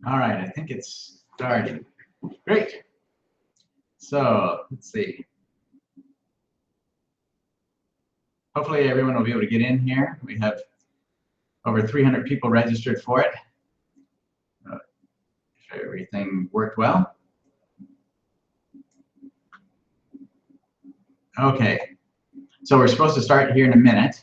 All right, I think it's starting. Great. So let's see. Hopefully everyone will be able to get in here. We have over 300 people registered for it. If everything worked well. Okay, so we're supposed to start here in a minute.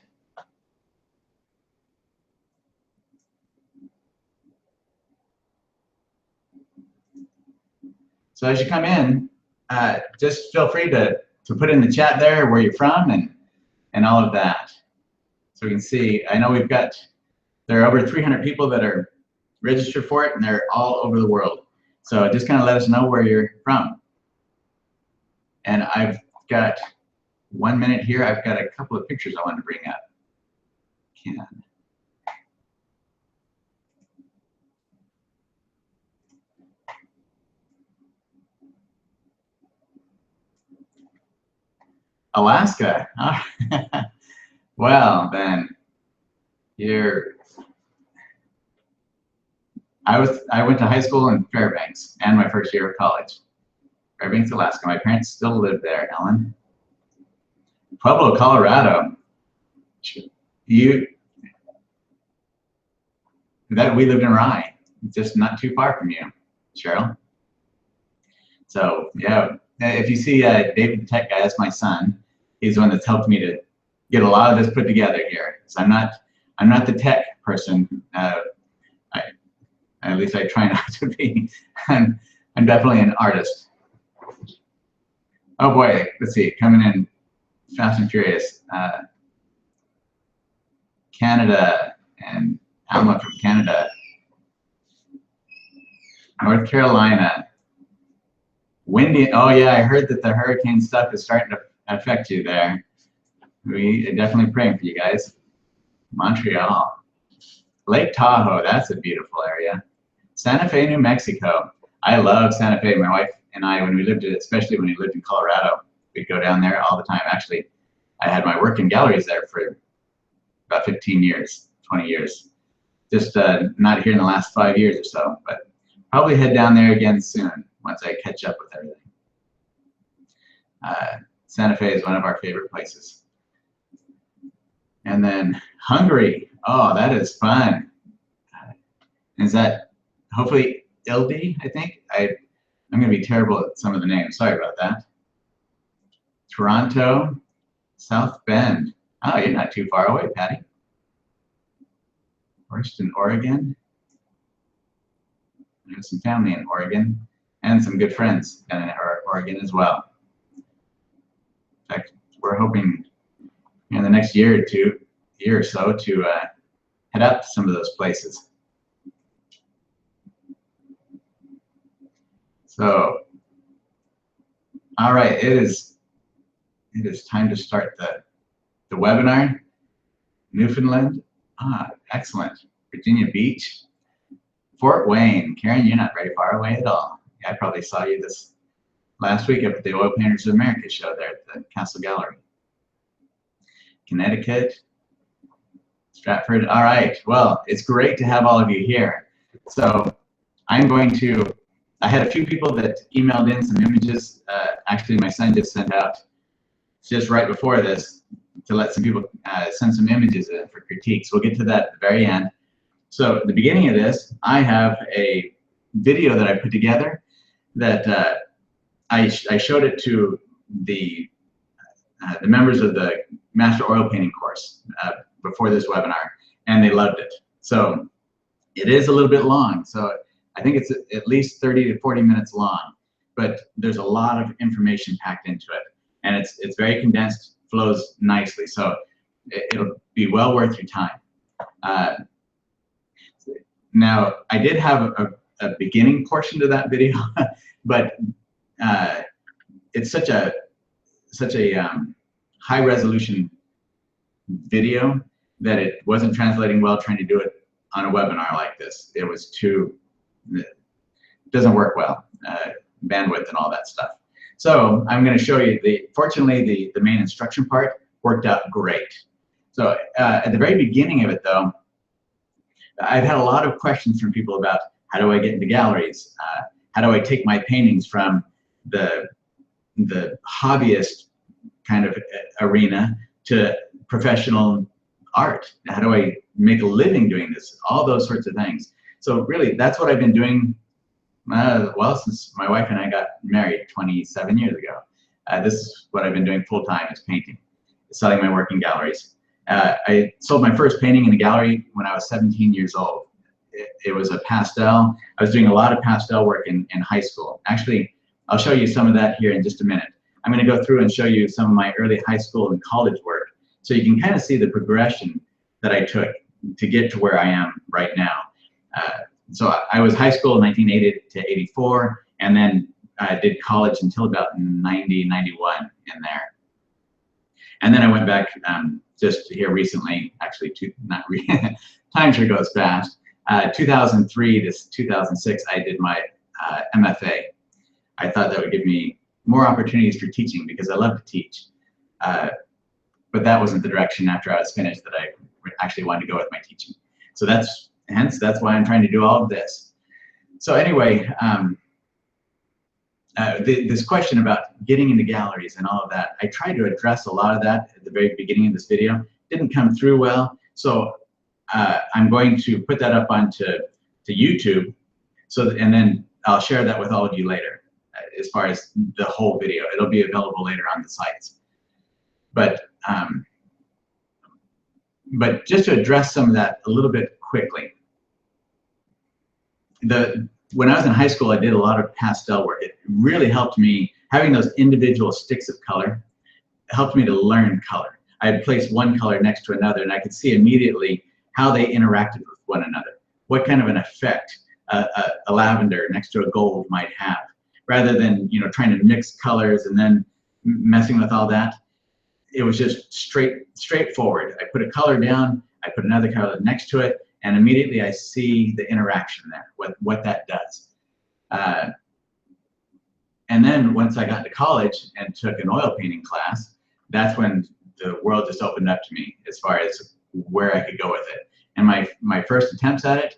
So as you come in, just feel free to put in the chat there where you're from and all of that. So we can see, I know there are over 300 people that are registered for it, and they're all over the world. So just kind of let us know where you're from. And I've got 1 minute here. I've got a couple of pictures I want to bring up. Alaska. Well, then I went to high school in Fairbanks and my first year of college. Fairbanks, Alaska. My parents still live there, Ellen. Pueblo, Colorado. We lived in Rye, just not too far from you, Cheryl. So yeah, if you see David the Tech Guy, that's my son. He's the one that's helped me to get a lot of this put together here. So I'm not the tech person. At least I try not to be. I'm definitely an artist. Oh boy, let's see, coming in fast and furious. Canada and Alma from Canada. North Carolina. Windy. Oh yeah, I heard that the hurricane stuff is starting to affect you there. We are definitely praying for you guys. Montreal. Lake Tahoe, that's a beautiful area. Santa Fe, New Mexico. I love Santa Fe. My wife and I, especially when we lived in Colorado, we'd go down there all the time. Actually, I had my work in galleries there for about 15 years, 20 years. Just not here in the last 5 years or so, but probably head down there again soon once I catch up with everything. Santa Fe is one of our favorite places. And then Hungary. Oh, that is fun. Is that hopefully Ildi, I think? I'm going to be terrible at some of the names. Sorry about that. Toronto, South Bend. Oh, you're not too far away, Patty. Houston, Oregon. I have some family in Oregon and some good friends down in Oregon as well. In fact, we're hoping in the next year or so to head up to some of those places. So, all right, it is time to start the webinar. Newfoundland, excellent. Virginia Beach, Fort Wayne. Karen, you're not very far away at all. I probably saw you this last week up at the Oil Painters of America show there at the Castle Gallery. Connecticut, Stratford. All right, well, it's great to have all of you here. So I had a few people that emailed in some images. Actually, my son just sent out, just right before this, to let some people send some images in for critiques. We'll get to that at the very end. So at the beginning of this, I have a video that I put together that I showed it to the members of the Master Oil Painting course before this webinar, and they loved it. So it is a little bit long, so I think it's at least 30 to 40 minutes long, but there's a lot of information packed into it, and it's very condensed, flows nicely, so it'll be well worth your time. Now, I did have a beginning portion to that video, but it's such a high resolution video that it wasn't translating well trying to do it on a webinar like this. It doesn't work well, bandwidth and all that stuff. So I'm going to show you fortunately the main instruction part worked out great. So at the very beginning of it though, I've had a lot of questions from people about How do I get into galleries? How do I take my paintings from the hobbyist kind of arena to professional art? How do I make a living doing this? All those sorts of things. So really, that's what I've been doing, well, since my wife and I got married 27 years ago. This is what I've been doing full time, is painting, selling my work in galleries. I sold my first painting in a gallery when I was 17 years old. It was a pastel. I was doing a lot of pastel work in high school. Actually, I'll show you some of that here in just a minute. I'm going to go through and show you some of my early high school and college work, so you can kind of see the progression that I took to get to where I am right now. So I was high school in 1980 to 84, and then I did college until about 90, 91 in there. And then I went back just here recently, actually, time sure goes fast. 2003 to 2006, I did my MFA. I thought that would give me more opportunities for teaching, because I love to teach. But that wasn't the direction after I was finished that I actually wanted to go with my teaching. So that's why I'm trying to do all of this. So anyway, this question about getting into galleries and all of that, I tried to address a lot of that at the very beginning of this video. Didn't come through well, so I'm going to put that up onto YouTube, and then I'll share that with all of you later, as far as the whole video. It'll be available later on the sites. But just to address some of that a little bit quickly, when I was in high school, I did a lot of pastel work. It really helped me, having those individual sticks of color, helped me to learn color. I had placed one color next to another, and I could see immediately how they interacted with one another, what kind of an effect a lavender next to a gold might have, rather than trying to mix colors and then messing with all that. It was just straightforward. I put a color down, I put another color next to it, and immediately I see the interaction there, what that does. And then once I got to college and took an oil painting class, that's when the world just opened up to me as far as where I could go with it. And my first attempts at it,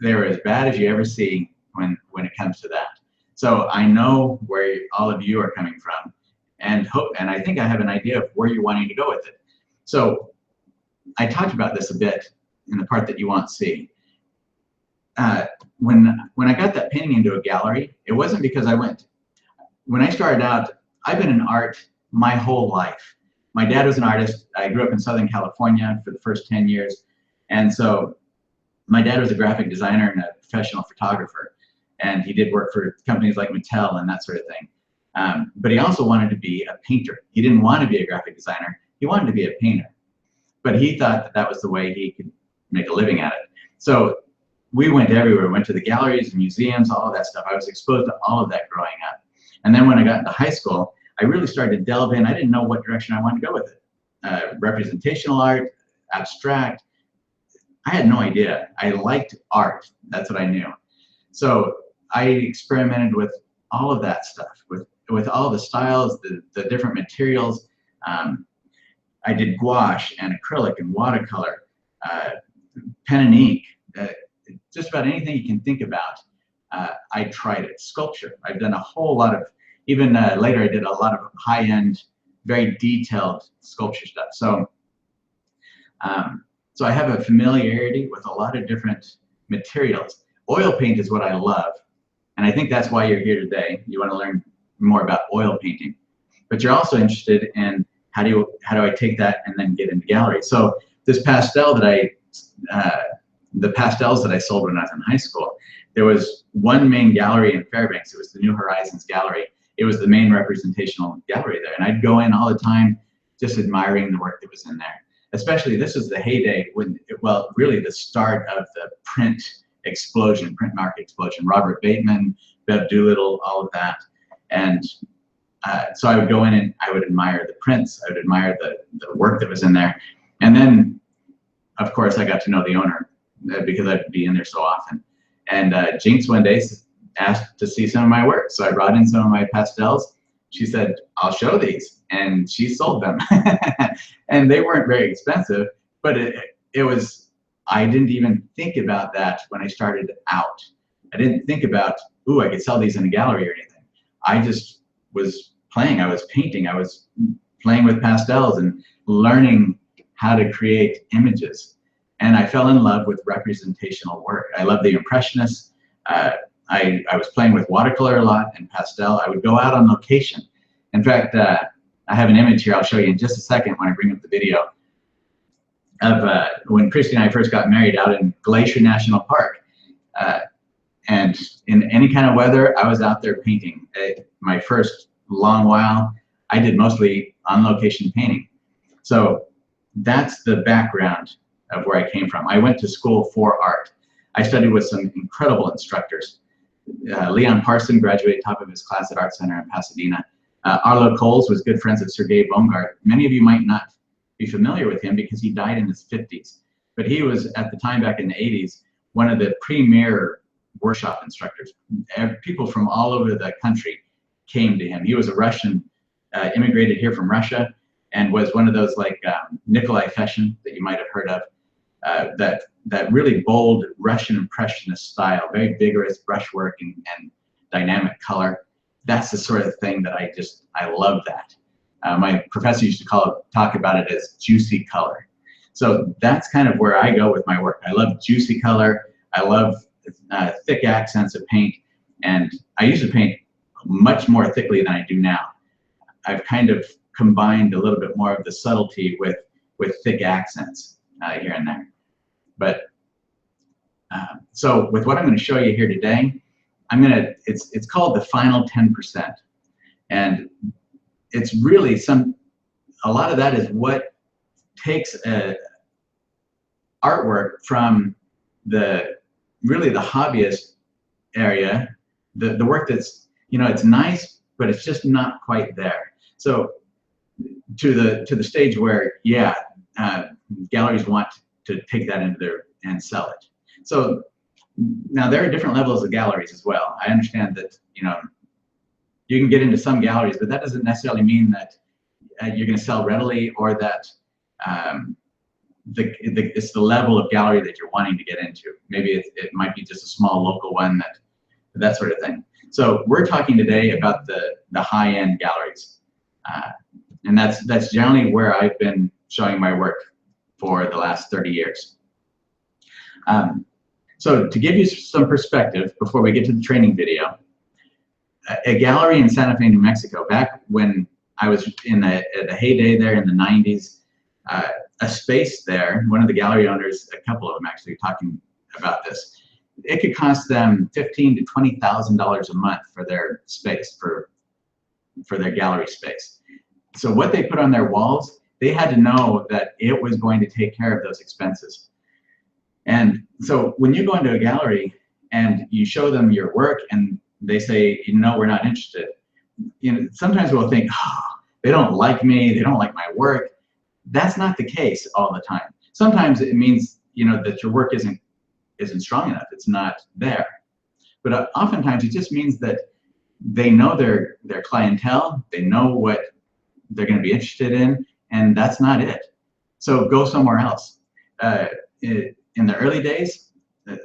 they were as bad as you ever see when it comes to that. So I know where all of you are coming from, and I think I have an idea of where you're wanting to go with it. So I talked about this a bit in the part that you won't see. When I got that painting into a gallery, it wasn't because I went. When I started out, I've been in art my whole life. My dad was an artist. I grew up in Southern California for the first 10 years. And so my dad was a graphic designer and a professional photographer. And he did work for companies like Mattel and that sort of thing. But he also wanted to be a painter. He didn't want to be a graphic designer. He wanted to be a painter. But he thought that was the way he could make a living at it. So we went everywhere. We went to the galleries and museums, all of that stuff. I was exposed to all of that growing up. And then when I got into high school, I really started to delve in. I didn't know what direction I wanted to go with it. Representational art, abstract. I had no idea. I liked art. That's what I knew. So I experimented with all of that stuff, with all the styles, the different materials. I did gouache and acrylic and watercolor, pen and ink, just about anything you can think about. I tried it. Sculpture. I've done a whole lot of, even later I did a lot of high-end, very detailed sculpture stuff. So, so I have a familiarity with a lot of different materials. Oil paint is what I love, and I think that's why you're here today. You want to learn more about oil painting, but you're also interested in how do I take that and then get into galleries. So this pastel that the pastels that I sold when I was in high school, there was one main gallery in Fairbanks. It was the New Horizons Gallery. It was the main representational gallery there. And I'd go in all the time just admiring the work that was in there. Especially, this was the heyday when, well, really the start of the print explosion, print market explosion. Robert Bateman, Bev Doolittle, all of that. And so I would go in and I would admire the prints. I would admire the work that was in there. And then, of course, I got to know the owner because I'd be in there so often. And Jinx one day asked to see some of my work. So I brought in some of my pastels. She said, I'll show these. And she sold them. And they weren't very expensive, but it was, I didn't even think about that when I started out. I didn't think about, ooh, I could sell these in a gallery or anything. I just was playing. I was painting. I was playing with pastels and learning how to create images. And I fell in love with representational work. I love the Impressionists. I was playing with watercolor a lot and pastel. I would go out on location. In fact, I have an image here I'll show you in just a second when I bring up the video of when Christy and I first got married out in Glacier National Park. And in any kind of weather, I was out there painting. My first long while, I did mostly on-location painting. So that's the background of where I came from. I went to school for art. I studied with some incredible instructors. Leon Parson graduated top of his class at Art Center in Pasadena. Arlo Coles was good friends with Sergei Bongard. Many of you might not be familiar with him because he died in his 50s. But he was, at the time back in the 80s, one of the premier workshop instructors. People from all over the country came to him. He was a Russian, immigrated here from Russia, and was one of those like Nikolai Feshin that you might have heard of, that really bold Russian Impressionist style, very vigorous brushwork and dynamic color. That's the sort of thing that I love that. My professor used to talk about it as juicy color. So that's kind of where I go with my work. I love juicy color. I love thick accents of paint, and I used to paint much more thickly than I do now. I've kind of combined a little bit more of the subtlety with thick accents here and there. But so with what I'm going to show you here today, it's called the final 10%, and it's really a lot of that is what takes artwork from really the hobbyist area, the work that's, it's nice, but it's just not quite there. So to the stage where, yeah, galleries want to take that into and sell it. So now there are different levels of galleries as well. I understand that, you can get into some galleries, but that doesn't necessarily mean that you're going to sell readily, or that it's the level of gallery that you're wanting to get into. Maybe it might be just a small local one, that sort of thing. So we're talking today about the high-end galleries, and that's generally where I've been showing my work for the last 30 years. So to give you some perspective before we get to the training video, a gallery in Santa Fe, New Mexico, back when I was in the heyday there in the 90s, a space there, one of the gallery owners, a couple of them actually talking about this, it could cost them $15,000 to $20,000 a month for their space, for their gallery space. So what they put on their walls, they had to know that it was going to take care of those expenses. And so when you go into a gallery and you show them your work and they say, we're not interested, sometimes we'll think, oh, they don't like me, they don't like my work. That's not the case all the time. Sometimes it means, that your work isn't strong enough, it's not there. But oftentimes it just means that they know their clientele, they know what they're going to be interested in, and that's not it. So go somewhere else. In the early days,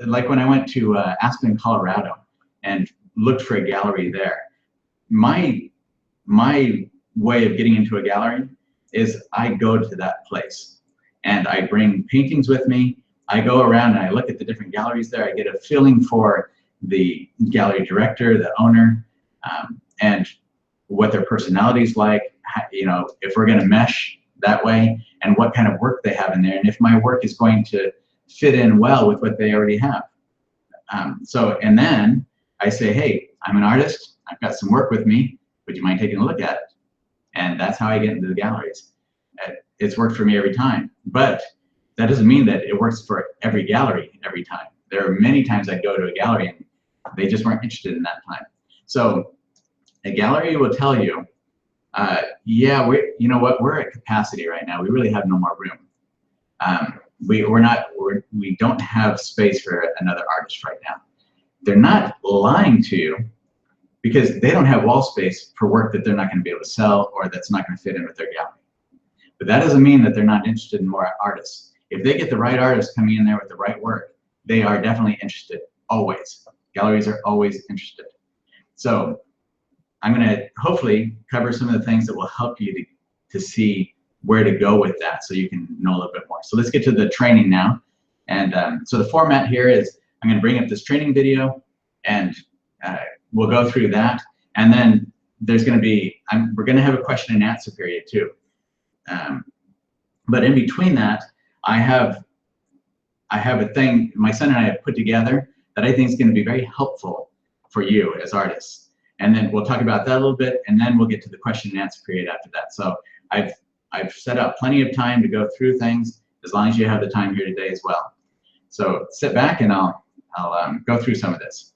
like when I went to Aspen, Colorado, and looked for a gallery there, my way of getting into a gallery is I go to that place and I bring paintings with me. I go around and I look at the different galleries there. I get a feeling for the gallery director, the owner, and what their personality is like, if we're going to mesh that way, and what kind of work they have in there, and if my work is going to fit in well with what they already have. And then I say, hey, I'm an artist, I've got some work with me, would you mind taking a look at it? And that's how I get into the galleries. It's worked for me every time, but that doesn't mean that it works for every gallery every time. There are many times I go to a gallery and they just weren't interested in that time. So a gallery will tell you, yeah, we're at capacity right now. We really have no more room. We don't have space for another artist right now. They're not lying to you, because they don't have wall space for work that they're not going to be able to sell or that's not going to fit in with their gallery. But that doesn't mean that they're not interested in more artists. If they get the right artist coming in there with the right work, they are definitely interested, always. Galleries are always interested. So I'm going to hopefully cover some of the things that will help you to see where to go with that so you can know a little bit more. So let's get to the training now. And so the format here is I'm going to bring up this training video and we'll go through that. And then there's going to be, we're going to have a question and answer period too. But in between that, I have a thing my son and I have put together that I think is going to be very helpful for you as artists. And then we'll talk about that a little bit, and then we'll get to the question and answer period after that. So I've set up plenty of time to go through things, as long as you have the time here today as well. So sit back and I'll go through some of this.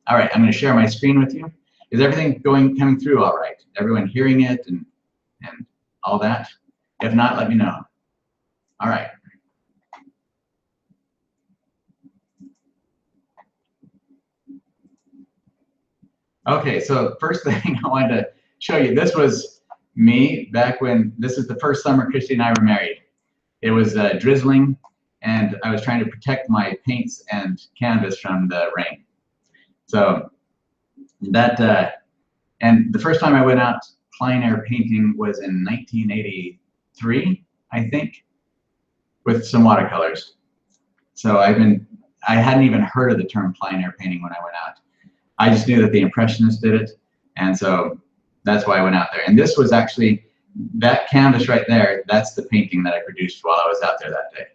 All right, I'm going to share my screen with you. Is everything coming through all right? Everyone hearing it and all that? If not, let me know. All right. Okay, so first thing I wanted to show you, this was me back when, this is the first summer Christy and I were married. It was drizzling, and I was trying to protect my paints and canvas from the rain. So that, and the first time I went out plein air painting was in 1983, I think, with some watercolors. So I hadn't even heard of the term plein air painting when I went out. I just knew that the Impressionists did it, and so that's why I went out there. And this was actually, that canvas right there, that's the painting that I produced while I was out there that day.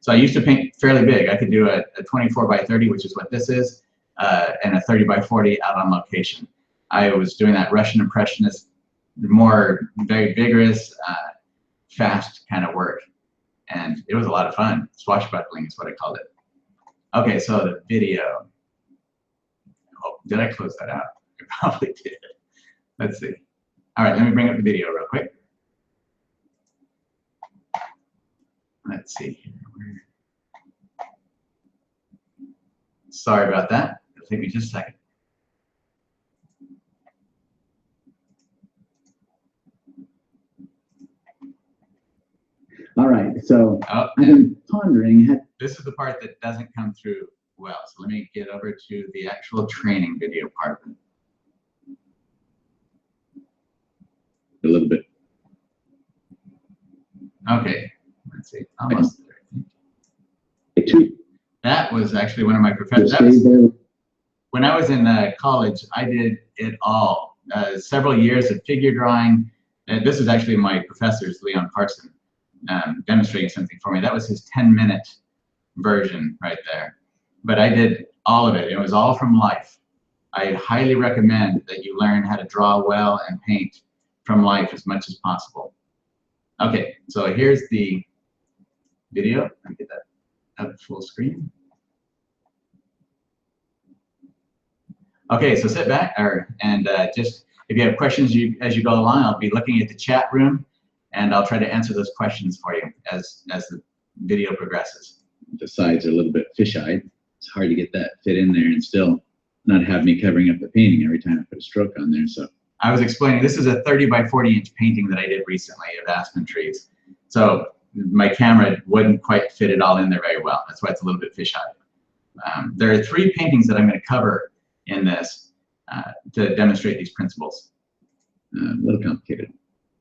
So I used to paint fairly big. I could do a 24 by 30, which is what this is, and a 30 by 40 out on location. I was doing that Russian Impressionist, more very vigorous, fast kind of work. And it was a lot of fun. Swashbuckling is what I called it. Okay, so the video. Oh, did I close that out? I probably did. Let's see. All right, let me bring up the video real quick. Let's see here. Sorry about that. It'll take me just a second. All right, so I've been pondering. This is the part that doesn't come through well. So let me get over to the actual training video part of it. A little bit. Okay, let's see. Almost there. That was actually one of my professors. When I was in college, I did it all. Several years of figure drawing. This is actually my professor's, Leon Parson, demonstrating something for me. That was his 10-minute version right there. But I did all of it. It was all from life. I highly recommend that you learn how to draw well and paint from life as much as possible. Okay, so here's the video. Let me get that up full screen. Okay, so sit back, and just if you have questions as you go along, I'll be looking at the chat room, and I'll try to answer those questions for you as the video progresses. The sides are a little bit fish-eyed. It's hard to get that fit in there and still not have me covering up the painting every time I put a stroke on there. So I was explaining, this is a 30 by 40 inch painting that I did recently of aspen trees. So my camera wouldn't quite fit it all in there very well. That's why it's a little bit fish-eyed. There are 3 paintings that I'm going to cover in this to demonstrate these principles. A little complicated.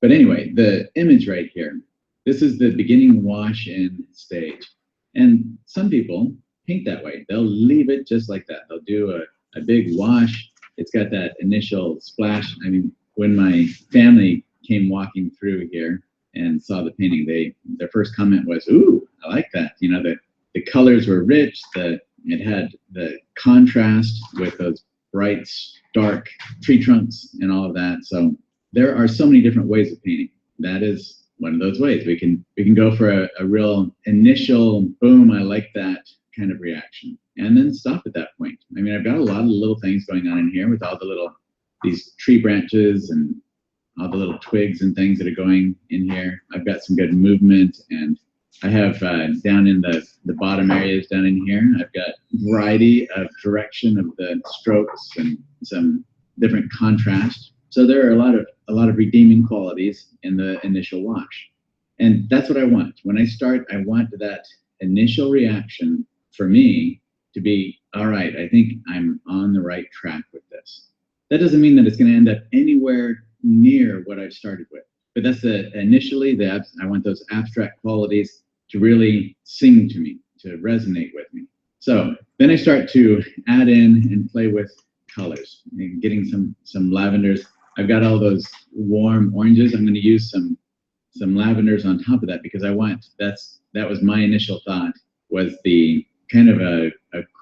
But anyway, the image right here, this is the beginning wash-in stage. And some people paint that way. They'll leave it just like that. They'll do a big wash. It's got that initial splash. I mean, when my family came walking through here and saw the painting, their first comment was, "Ooh, I like that." You know, the colors were rich. It had the contrast with those bright, dark tree trunks and all of that. So there are so many different ways of painting. That is one of those ways. We can go for a real initial boom, I like that kind of reaction, and then stop at that point. I mean, I've got a lot of little things going on in here with all these tree branches and all the little twigs and things that are going in here. I've got some good movement, and I have down in the bottom areas down in here, I've got variety of direction of the strokes and some different contrast. So there are a lot of redeeming qualities in the initial wash. And that's what I want. When I start, I want that initial reaction for me to be, all right, I think I'm on the right track with this. That doesn't mean that it's going to end up anywhere near what I've started with. But that's initially, I want those abstract qualities to really sing to me, to resonate with me. So then I start to add in and play with colors and getting some lavenders. I've got all those warm oranges. I'm going to use some lavenders on top of that because I want, that was my initial thought, was the kind of a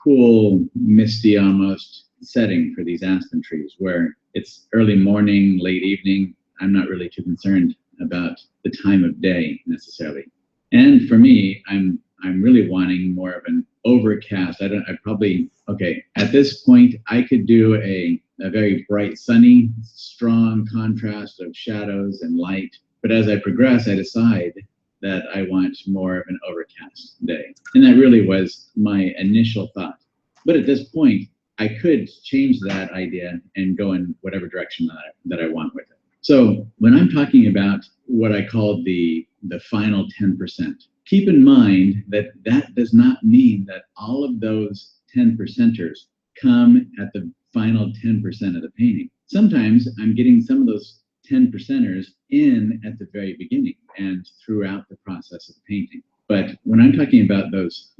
cool, misty almost setting for these aspen trees where it's early morning, late evening. I'm not really too concerned about the time of day necessarily. And for me, I'm really wanting more of an overcast. Okay, at this point, I could do a very bright, sunny, strong contrast of shadows and light. But as I progress, I decide that I want more of an overcast day. And that really was my initial thought. But at this point, I could change that idea and go in whatever direction that I want with it. So when I'm talking about what I call the final 10%, keep in mind that that does not mean that all of those 10%ers come at the final 10% of the painting. Sometimes I'm getting some of those 10%ers in at the very beginning and throughout the process of painting. But when I'm talking about those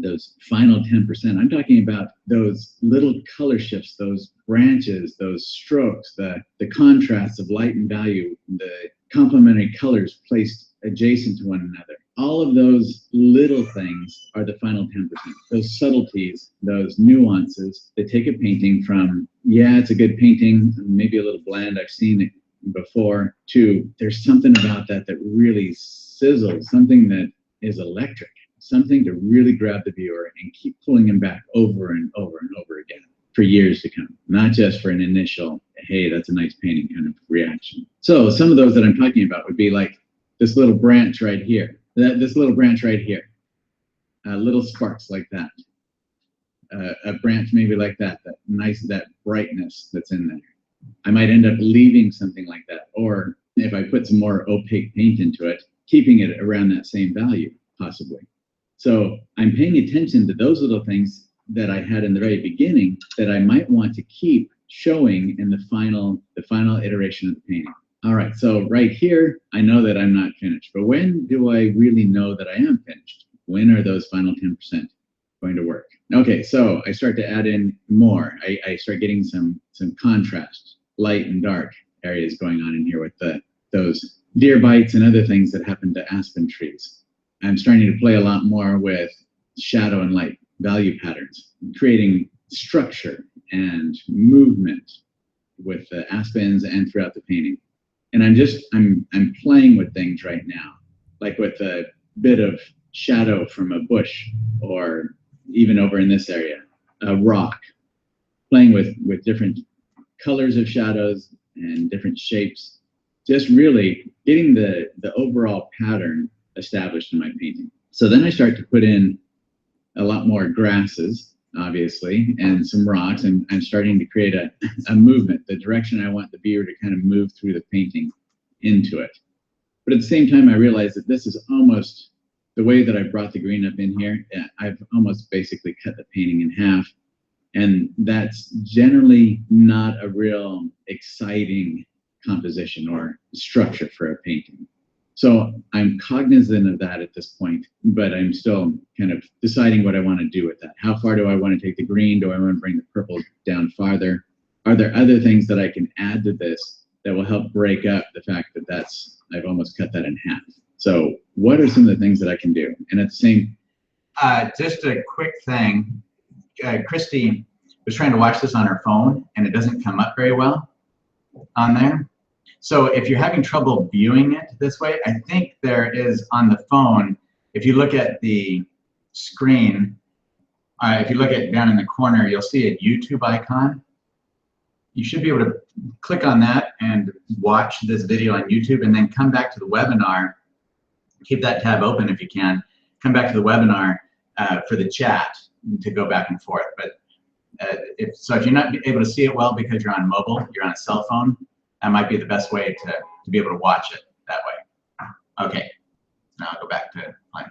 final 10%, I'm talking about those little color shifts, those branches, those strokes, the contrasts of light and value, the complementary colors placed adjacent to one another. All of those little things are the final 10%. Those subtleties, those nuances that take a painting from, yeah, it's a good painting, maybe a little bland, I've seen it before, to there's something about that really sizzles, something that is electric, something to really grab the viewer and keep pulling him back over and over and over again for years to come, not just for an initial, hey, that's a nice painting kind of reaction. So some of those that I'm talking about would be like this little branch right here, this little branch right here, little sparks like that, a branch maybe like that brightness that's in there. I might end up leaving something like that, or if I put some more opaque paint into it, keeping it around that same value, possibly. So I'm paying attention to those little things that I had in the very beginning that I might want to keep showing in the final iteration of the painting. All right, so right here, I know that I'm not finished, but when do I really know that I am finished? When are those final 10% going to work? Okay, so I start to add in more. I start getting some contrast, light and dark areas going on in here with those deer bites and other things that happen to aspen trees. I'm starting to play a lot more with shadow and light value patterns, creating structure and movement with the aspens and throughout the painting. And I'm playing with things right now, like with a bit of shadow from a bush, or even over in this area, a rock, playing with different colors of shadows and different shapes, just really getting the overall pattern established in my painting. So then I start to put in a lot more grasses, obviously, and some rocks, and I'm starting to create a movement, the direction I want the viewer to kind of move through the painting into it. But at the same time, I realize that this is almost the way that I brought the green up in here. I've almost basically cut the painting in half, and that's generally not a real exciting composition or structure for a painting. So I'm cognizant of that at this point, but I'm still kind of deciding what I want to do with that. How far do I want to take the green? Do I want to bring the purple down farther? Are there other things that I can add to this that will help break up the fact that I've almost cut that in half? So what are some of the things that I can do? And at the same... just a quick thing. Christy was trying to watch this on her phone, and it doesn't come up very well on there. So if you're having trouble viewing it this way, I think there is on the phone, if you look at the screen, if you look at down in the corner, you'll see a YouTube icon. You should be able to click on that and watch this video on YouTube, and then come back to the webinar. Keep that tab open if you can. Come back to the webinar for the chat to go back and forth. But if you're not able to see it well because you're on mobile, you're on a cell phone, that might be the best way to be able to watch it that way. Okay, now I'll go back to playing.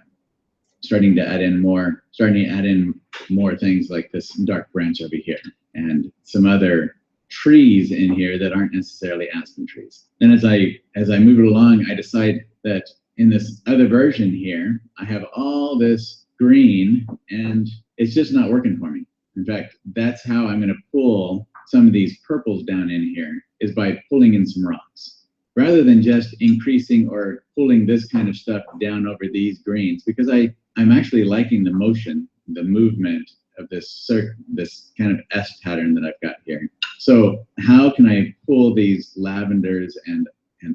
Starting to add in more starting to add in more things like this dark branch over here and some other trees in here that aren't necessarily aspen trees. Then as I move it along, I decide that in this other version here, I have all this green and it's just not working for me. In fact, that's how I'm going to pull some of these purples down in here, is by pulling in some rocks. Rather than just increasing or pulling this kind of stuff down over these greens, because I'm actually liking the motion, the movement of this kind of S pattern that I've got here. So how can I pull these lavenders and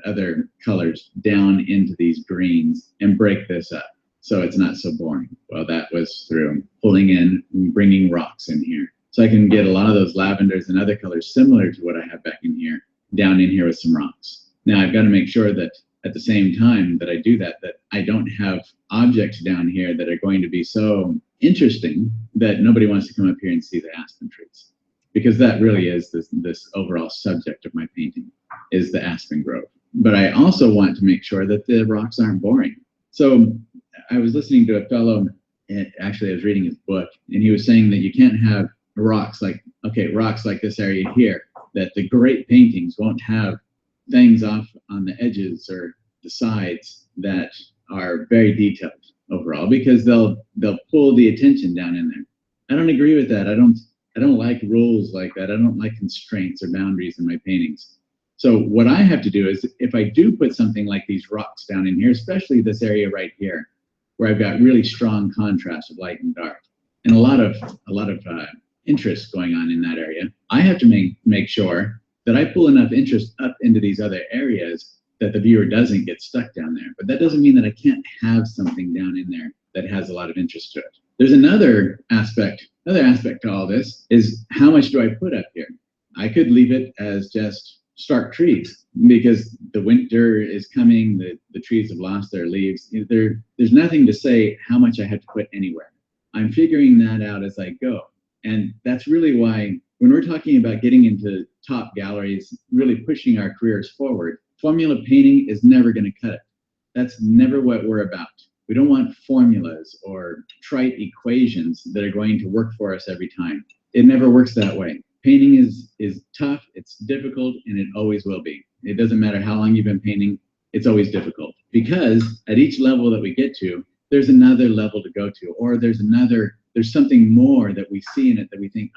other colors down into these greens and break this up so it's not so boring? Well, that was through pulling in and bringing rocks in here. So I can get a lot of those lavenders and other colors similar to what I have back in here, down in here with some rocks. Now I've got to make sure that at the same time that I do that, that I don't have objects down here that are going to be so interesting that nobody wants to come up here and see the aspen trees. Because that really is this overall subject of my painting, is the aspen grove. But I also want to make sure that the rocks aren't boring. So I was listening to a fellow, actually I was reading his book, and he was saying that you can't have rocks like this area here, that the great paintings won't have things off on the edges or the sides that are very detailed overall, because they'll pull the attention down in there. I don't agree with that. I don't like rules like that. I don't like constraints or boundaries in my paintings. So what I have to do is, if I do put something like these rocks down in here, especially this area right here, where I've got really strong contrast of light and dark, and a lot of interest going on in that area, I have to make sure that I pull enough interest up into these other areas that the viewer doesn't get stuck down there. But that doesn't mean that I can't have something down in there that has a lot of interest to it. There's another aspect to all this, is how much do I put up here? I could leave it as just stark trees, because the winter is coming, the trees have lost their leaves. There's nothing to say how much I have to put anywhere. I'm figuring that out as I go. And that's really why, when we're talking about getting into top galleries, really pushing our careers forward, formula painting is never going to cut it. That's never what we're about. We don't want formulas or trite equations that are going to work for us every time. It never works that way. Painting is tough, it's difficult, and it always will be. It doesn't matter how long you've been painting, it's always difficult. Because at each level that we get to, there's another level to go to, or there's something more that we see in it that we think,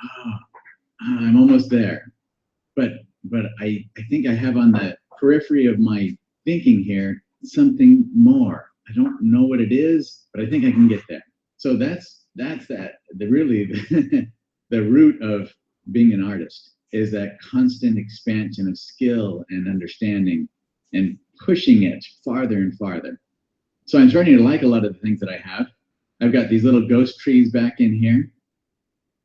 I'm almost there. But I think I have on the periphery of my thinking here something more. I don't know what it is, but I think I can get there. So that's the root of being an artist, is that constant expansion of skill and understanding and pushing it farther and farther. So I'm starting to like a lot of the things that I have. I've got these little ghost trees back in here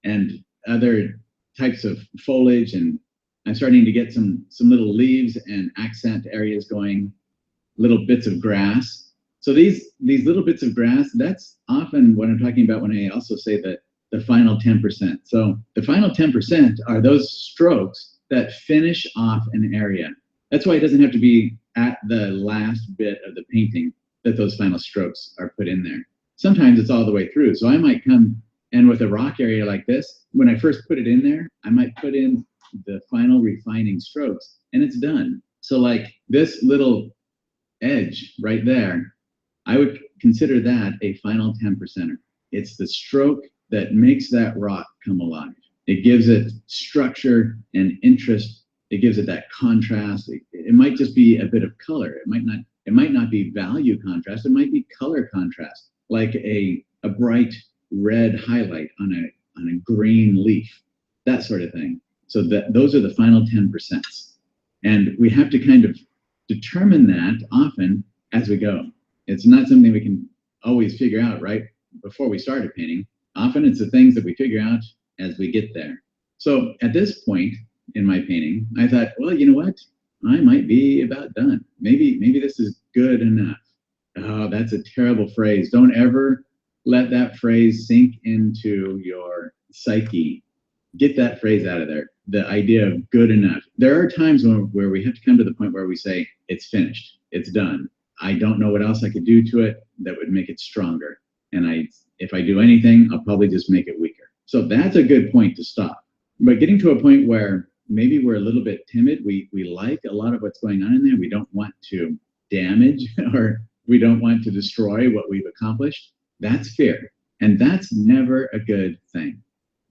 and other types of foliage, and I'm starting to get some little leaves and accent areas going, little bits of grass. So these little bits of grass, that's often what I'm talking about when I also say that the final 10%. So the final 10% are those strokes that finish off an area. That's why it doesn't have to be at the last bit of the painting that those final strokes are put in there. Sometimes it's all the way through. So I might come, and with a rock area like this, when I first put it in there, I might put in the final refining strokes, and it's done. So like this little edge right there, I would consider that a final 10%er. It's the stroke that makes that rock come alive. It gives it structure and interest. It gives it that contrast. It might just be a bit of color. It might not be value contrast. It might be color contrast, like a bright red highlight on a green leaf, that sort of thing. So those are the final 10%. And we have to kind of determine that often as we go. It's not something we can always figure out right before we start a painting. Often it's the things that we figure out as we get there. So at this point in my painting, I thought, well, you know what? I might be about done. Maybe this is good enough. Oh, that's a terrible phrase. Don't ever let that phrase sink into your psyche. Get that phrase out of there. The idea of good enough. There are times where we have to come to the point where we say, it's finished, it's done. I don't know what else I could do to it that would make it stronger. And if I do anything, I'll probably just make it weaker. So that's a good point to stop. But getting to a point where maybe we're a little bit timid, we like a lot of what's going on in there, we don't want to damage or we don't want to destroy what we've accomplished, that's fear. And that's never a good thing.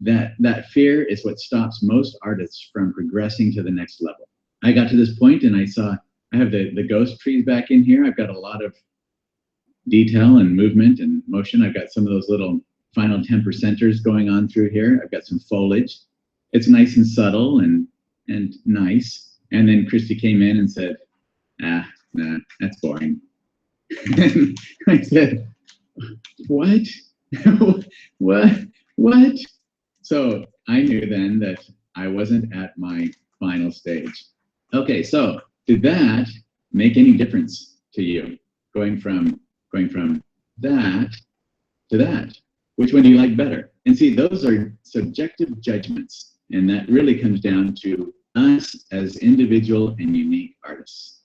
That fear is what stops most artists from progressing to the next level. I got to this point and I saw, I have the ghost trees back in here. I've got a lot of detail and movement and motion. I've got some of those little final 10%ers going on through here. I've got some foliage. It's nice and subtle and nice. And then Christy came in and said, nah, that's boring. And I said, what? What? So I knew then that I wasn't at my final stage. Okay, so did that make any difference to you? Going from that to that? Which one do you like better? And see, those are subjective judgments. And that really comes down to us as individual and unique artists.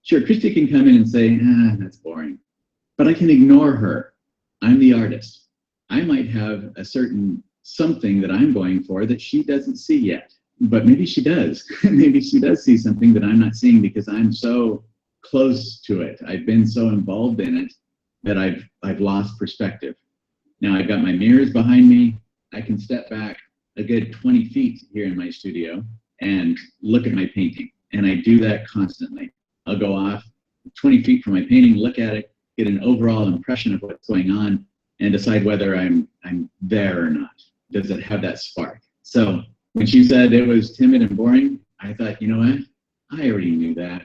Sure, Christy can come in and say, that's boring. But I can ignore her. I'm the artist. I might have a certain something that I'm going for that she doesn't see yet. But maybe she does. Maybe she does see something that I'm not seeing because I'm so close to it. I've been so involved in it that I've lost perspective. Now I've got my mirrors behind me. I can step back a good 20 feet here in my studio and look at my painting. And I do that constantly. I'll go off 20 feet from my painting, look at it, get an overall impression of what's going on, and decide whether I'm there or not. Does it have that spark? So when she said it was timid and boring, I thought, you know what? I already knew that.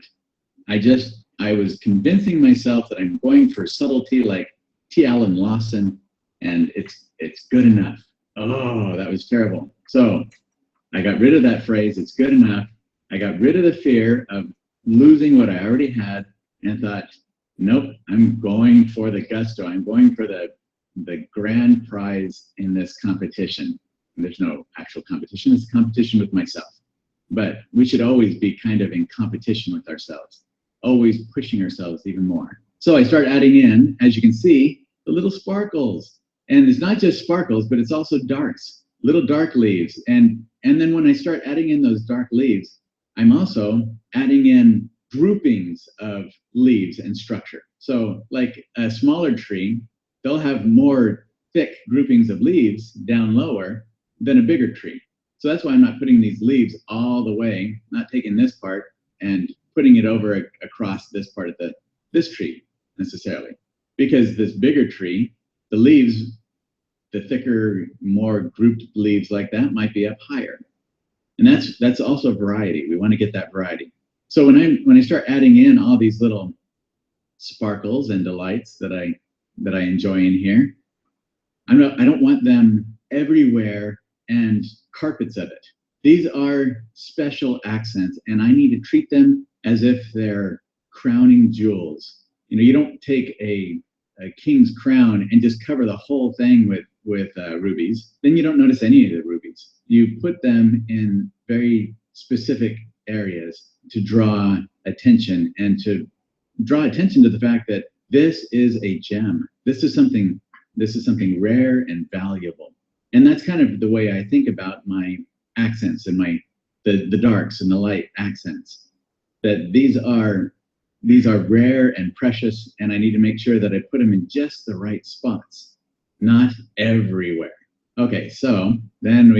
I was convincing myself that I'm going for subtlety like T. Allen Lawson, and it's good enough. Oh, that was terrible. So I got rid of that phrase, it's good enough. I got rid of the fear of losing what I already had and thought, nope, I'm going for the gusto. I'm going for the grand prize in this competition. There's no actual competition, it's a competition with myself. But we should always be kind of in competition with ourselves, always pushing ourselves even more. So I start adding in, as you can see, the little sparkles. And it's not just sparkles, but it's also darks, little dark leaves. And then when I start adding in those dark leaves, I'm also adding in groupings of leaves and structure. So like a smaller tree, they'll have more thick groupings of leaves down lower than a bigger tree. So that's why I'm not putting these leaves all the way, not taking this part and putting it over across this part of this tree necessarily. Because this bigger tree, the leaves, the thicker, more grouped leaves like that might be up higher. And that's also variety. We want to get that variety. So when I start adding in all these little sparkles and delights that I enjoy in here, I don't want them everywhere and carpets of it. These are special accents, and I need to treat them as if they're crowning jewels. You know, you don't take a king's crown and just cover the whole thing with rubies. Then you don't notice any of the rubies. You put them in very specific areas to draw attention and to draw attention to the fact that this is a gem. This is something rare and valuable. And that's kind of the way I think about my accents and the darks and the light accents. That these are rare and precious, and I need to make sure that I put them in just the right spots, not everywhere. Okay, so then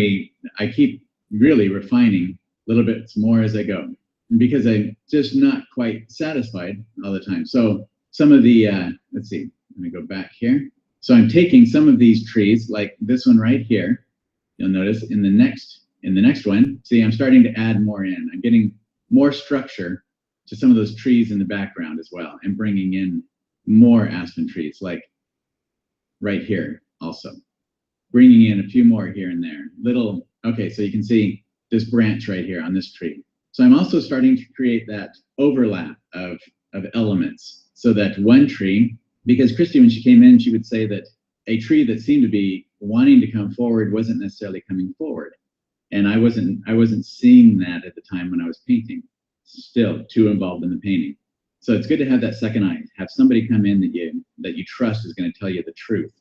I keep really refining little bits more as I go, because I'm just not quite satisfied all the time. So some of the, let's see, let me go back here. So I'm taking some of these trees, like this one right here. You'll notice in the next one, see, I'm starting to add more in. I'm getting more structure to some of those trees in the background as well, and bringing in more aspen trees, like right here also. Bringing in a few more here and there. Okay, so you can see this branch right here on this tree. So I'm also starting to create that overlap of elements, so that one tree, because Christy, when she came in, she would say that a tree that seemed to be wanting to come forward wasn't necessarily coming forward. And I wasn't seeing that at the time when I was painting, still too involved in the painting. So it's good to have that second eye, have somebody come in that you trust is going to tell you the truth.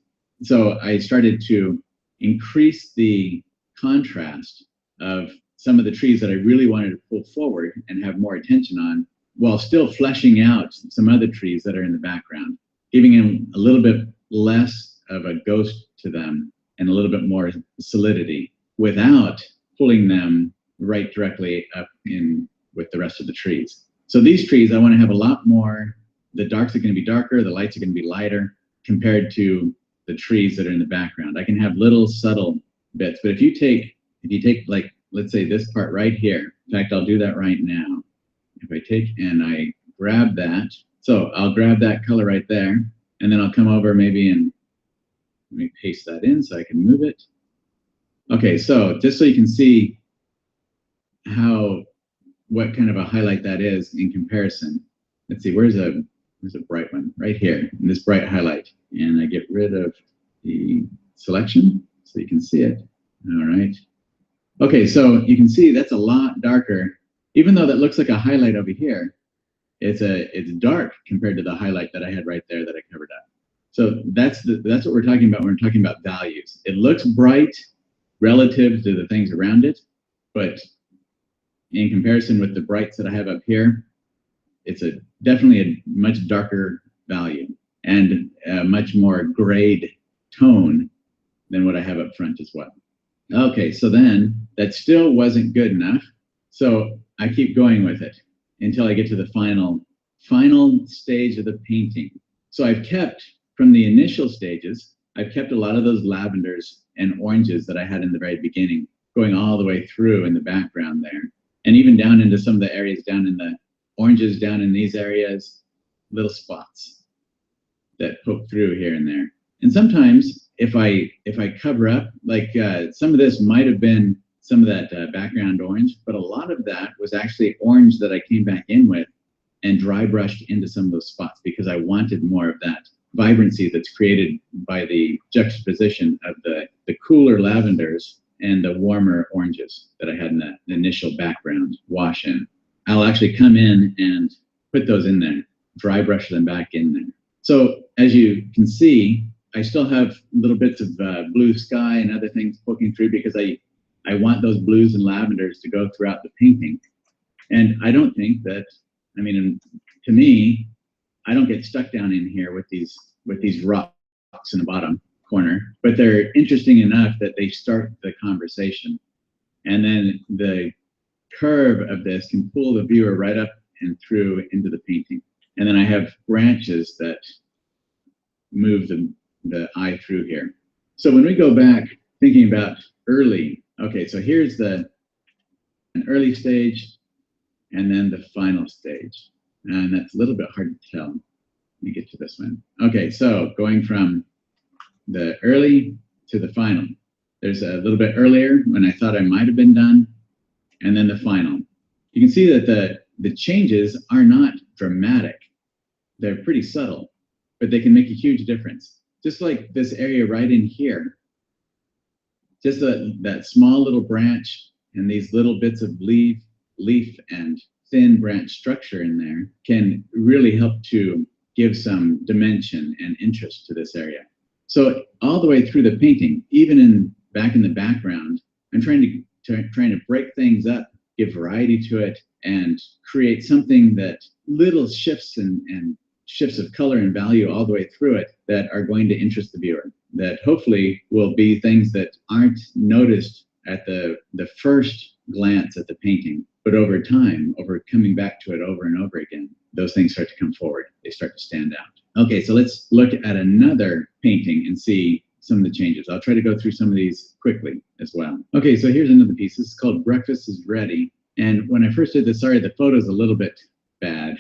so I started to increase the contrast of some of the trees that I really wanted to pull forward and have more attention on, while still fleshing out some other trees that are in the background, giving them a little bit less of a ghost to them and a little bit more solidity without pulling them right directly up in with the rest of the trees. So these trees, I want to have a lot more, the darks are going to be darker, the lights are going to be lighter compared to the trees that are in the background. I can have little subtle bits, but if you take like, let's say this part right here, in fact, I'll do that right now. If I take and I grab that, so I'll grab that color right there, and then I'll come over maybe and let me paste that in so I can move it. Okay, so just so you can see what kind of a highlight that is in comparison. Let's see, where's a bright one? Right here, in this bright highlight. And I get rid of the selection so you can see it. All right. Okay, so you can see that's a lot darker. Even though that looks like a highlight over here, it's dark compared to the highlight that I had right there that I covered up. So that's what we're talking about when we're talking about values. It looks bright relative to the things around it, but in comparison with the brights that I have up here, it's definitely a much darker value and a much more grayed tone than what I have up front as well. Okay, so then that still wasn't good enough. So I keep going with it until I get to the final stage of the painting. So I've kept, from the initial stages, I've kept a lot of those lavenders and oranges that I had in the very beginning, going all the way through in the background there. And even down into some of the areas down in the oranges, down in these areas, little spots that poke through here and there. And sometimes if I cover up, like some of this might have been some of that background orange, but a lot of that was actually orange that I came back in with and dry brushed into some of those spots because I wanted more of that vibrancy that's created by the juxtaposition of the cooler lavenders and the warmer oranges that I had in that initial background wash in. I'll actually come in and put those in there, dry brush them back in there. So as you can see, I still have little bits of blue sky and other things poking through because I want those blues and lavenders to go throughout the painting. And I don't think that, I mean, to me, I don't get stuck down in here with these rocks in the bottom corner, but they're interesting enough that they start the conversation. And then the curve of this can pull the viewer right up and through into the painting. And then I have branches that move the eye through here. So when we go back thinking about early, okay, so here's an early stage and then the final stage. And that's a little bit hard to tell. Let me get to this one. Okay, so going from the early to the final. There's a little bit earlier when I thought I might have been done, and then the final. You can see that the changes are not dramatic. They're pretty subtle, but they can make a huge difference. Just like this area right in here, just that small little branch and these little bits of leaf and thin branch structure in there can really help to give some dimension and interest to this area. So all the way through the painting, even back in the background, I'm trying to break things up, give variety to it, and create something that little shifts and shifts of color and value all the way through it that are going to interest the viewer, that hopefully will be things that aren't noticed at the first glance at the painting, but over time, over coming back to it over and over again, those things start to come forward. They start to stand out. Okay, so let's look at another painting and see some of the changes. I'll try to go through some of these quickly as well. Okay, so here's another piece. This is called Breakfast is Ready. And when I first did this, sorry, the photo's a little bit bad.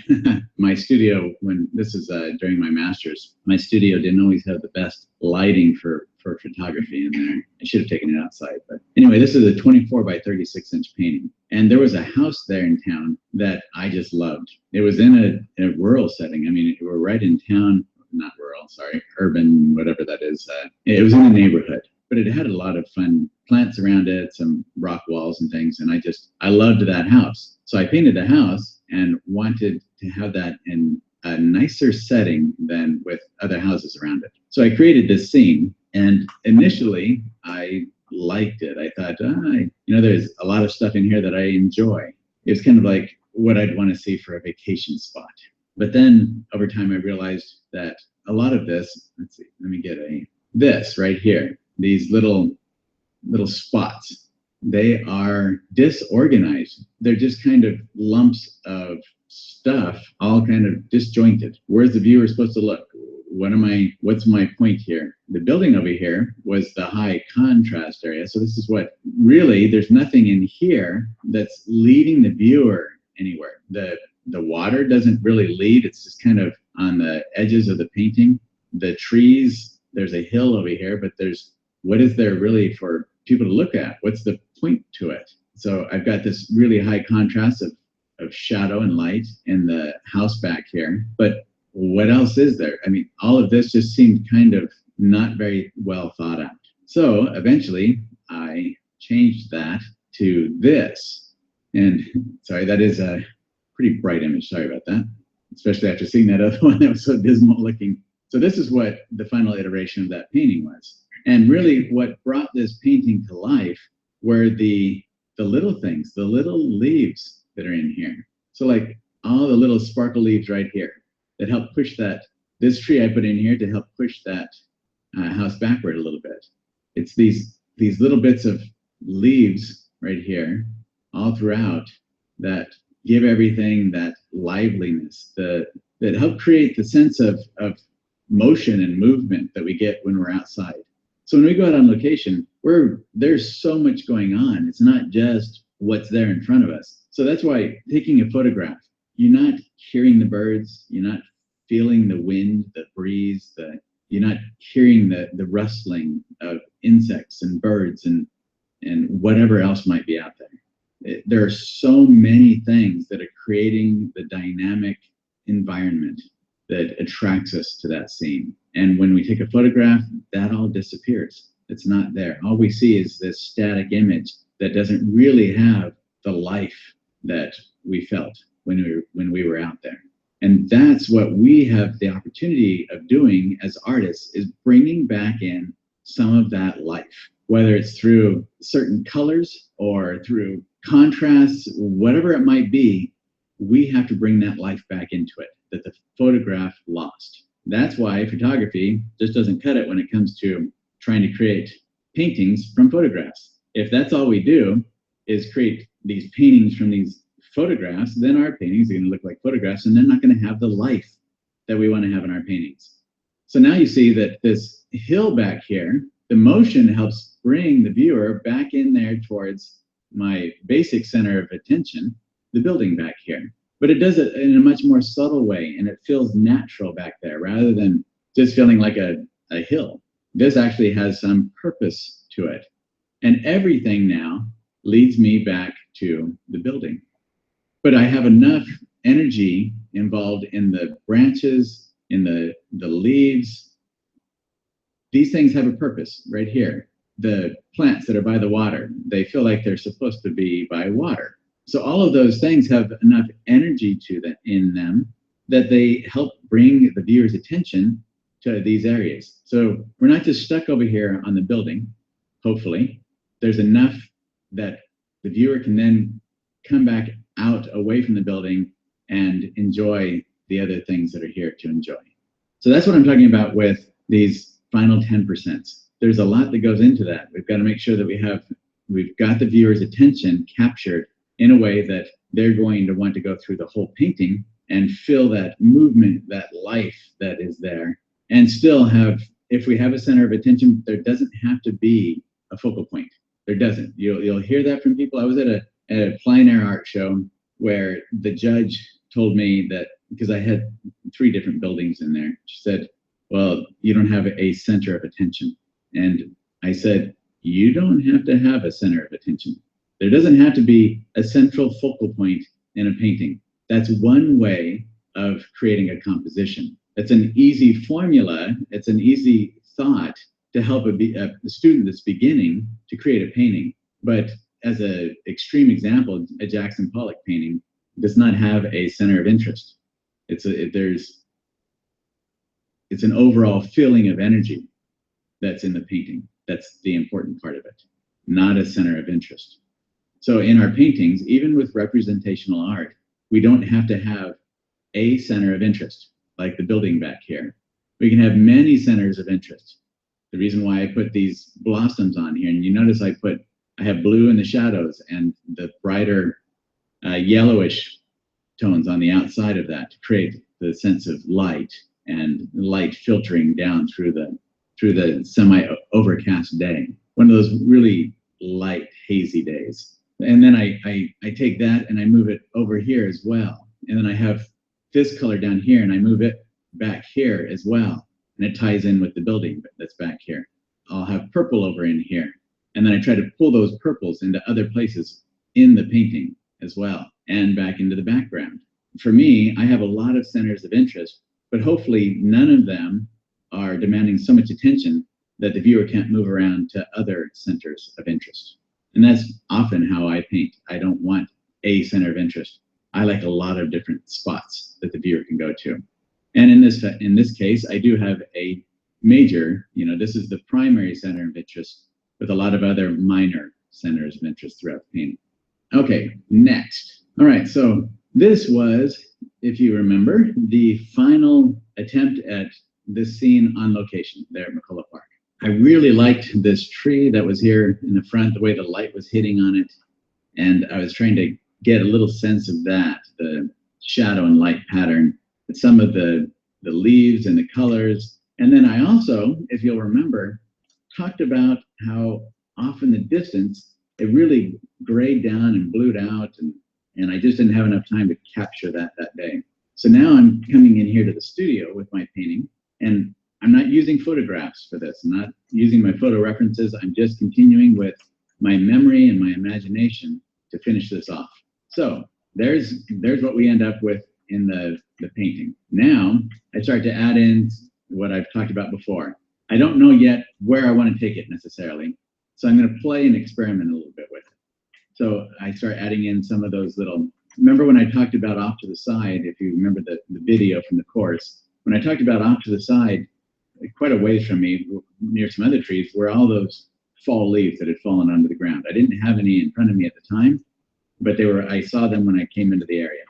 My studio, when this is during my master's, my studio didn't always have the best lighting for photography in there. I should have taken it outside. But anyway, this is a 24 by 36 inch painting. And there was a house there in town that I just loved. It was in a rural setting. I mean, we're right in town, not rural, sorry, urban, whatever that is. It was in a neighborhood, but it had a lot of fun plants around it, some rock walls and things. And I loved that house. So I painted the house and wanted to have that in a nicer setting than with other houses around it. So I created this scene And initially, I liked it. I thought, there's a lot of stuff in here that I enjoy. It's kind of like what I'd want to see for a vacation spot. But then over time, I realized that a lot of this, let's see, let me get this right here, these little spots, they are disorganized. They're just kind of lumps of stuff, all kind of disjointed. Where's the viewer supposed to look? What's my point here? The building over here was the high contrast area. So this is what really, there's nothing in here that's leading the viewer anywhere. The water doesn't really lead. It's just kind of on the edges of the painting. The trees, there's a hill over here, but what is there really for people to look at? What's the point to it? So I've got this really high contrast of shadow and light in the house back here, but what else is there? I mean, all of this just seemed kind of not very well thought out. So eventually I changed that to this. And sorry, that is a pretty bright image. Sorry about that, especially after seeing that other one that was so dismal looking. So this is what the final iteration of that painting was. And really what brought this painting to life were the little things, the little leaves that are in here. So like all the little sparkle leaves right here that help push this tree I put in here to help push that house backward a little bit. It's these little bits of leaves right here all throughout that give everything that liveliness, that help create the sense of motion and movement that we get when we're outside. So when we go out on location, there's so much going on. It's not just what's there in front of us. So that's why taking a photograph, you're not hearing the birds, you're not feeling the wind, the breeze, you're not hearing the rustling of insects and birds and whatever else might be out there. There are so many things that are creating the dynamic environment that attracts us to that scene. And when we take a photograph, that all disappears. It's not there. All we see is this static image that doesn't really have the life that we felt when we were out there. And that's what we have the opportunity of doing as artists, is bringing back in some of that life, whether it's through certain colors or through contrasts, whatever it might be. We have to bring that life back into it that the photograph lost. That's why photography just doesn't cut it when it comes to trying to create paintings from photographs. If that's all we do is create these paintings from these photographs, then our paintings are going to look like photographs, and they're not going to have the life that we want to have in our paintings. So now you see that this hill back here, the motion helps bring the viewer back in there towards my basic center of attention, the building back here. But it does it in a much more subtle way, and it feels natural back there rather than just feeling like a hill. This actually has some purpose to it. And everything now leads me back to the building. But I have enough energy involved in the branches, in the leaves. These things have a purpose right here. The plants that are by the water, they feel like they're supposed to be by water. So all of those things have enough energy in them that they help bring the viewer's attention to these areas. So we're not just stuck over here on the building. Hopefully, there's enough that the viewer can then come back out away from the building and enjoy the other things that are here to enjoy. So that's what I'm talking about with these final 10%. There's a lot that goes into that. We've got to make sure that we've got the viewer's attention captured in a way that they're going to want to go through the whole painting and feel that movement, that life that is there, and still have, if we have a center of attention, there doesn't have to be a focal point. There doesn't. You'll hear that from people. I was at a plein air art show where the judge told me that, because I had 3 different buildings in there, she said, well, you don't have a center of attention. And I said, you don't have to have a center of attention. There doesn't have to be a central focal point in a painting. That's one way of creating a composition. It's an easy formula. It's an easy thought to help a student that's beginning to create a painting. But as an extreme example, a Jackson Pollock painting does not have a center of interest. It's an overall feeling of energy. that's in the painting. That's the important part of it, not a center of interest. So in our paintings, even with representational art, we don't have to have a center of interest, like the building back here. We can have many centers of interest. The reason why I put these blossoms on here, and you notice I have blue in the shadows and the brighter yellowish tones on the outside of that to create the sense of light and light filtering down through the semi-overcast day. One of those really light, hazy days. And then I take that and I move it over here as well. And then I have this color down here and I move it back here as well. And it ties in with the building that's back here. I'll have purple over in here. And then I try to pull those purples into other places in the painting as well and back into the background. For me, I have a lot of centers of interest, but hopefully none of them are demanding so much attention that the viewer can't move around to other centers of interest. And that's often how I paint. I don't want a center of interest. I like a lot of different spots that the viewer can go to. And in this case, I do have a major, this is the primary center of interest with a lot of other minor centers of interest throughout the painting. Okay, next. All right, so this was, if you remember, the final attempt at this scene on location there at McCullough Park. I really liked this tree that was here in the front, the way the light was hitting on it. And I was trying to get a little sense of that, the shadow and light pattern, some of the leaves and the colors. And then I also, if you'll remember, talked about how off in the distance, it really grayed down and blued out, and I just didn't have enough time to capture that day. So now I'm coming in here to the studio with my painting, and I'm not using photographs for this. I'm not using my photo references. I'm just continuing with my memory and my imagination to finish this off. So there's what we end up with in the painting. Now I start to add in what I've talked about before. I don't know yet where I want to take it necessarily, so I'm going to play and experiment a little bit with it. So I start adding in some of those little, remember when I talked about off to the side, if you remember the video from the course, when I talked about off to the side, quite a ways from me, near some other trees, were all those fall leaves that had fallen onto the ground. I didn't have any in front of me at the time, but I saw them when I came into the area.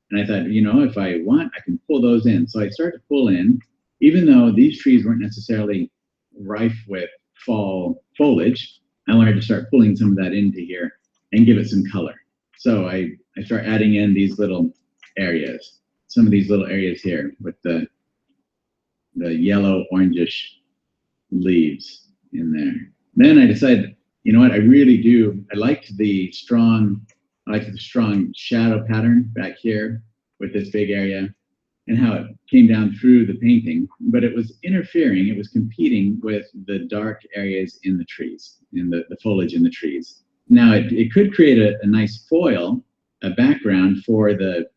And I thought, if I want, I can pull those in. So I started to pull in, even though these trees weren't necessarily rife with fall foliage, I wanted to start pulling some of that into here and give it some color. So I start adding in these little areas, some of these little areas here with the yellow orangish leaves in there. Then I decided, you know what, I liked the strong shadow pattern back here with this big area and how it came down through the painting, but it was interfering, it was competing with the dark areas in the trees, in the foliage in the trees. Now it could create a nice foil, a background for the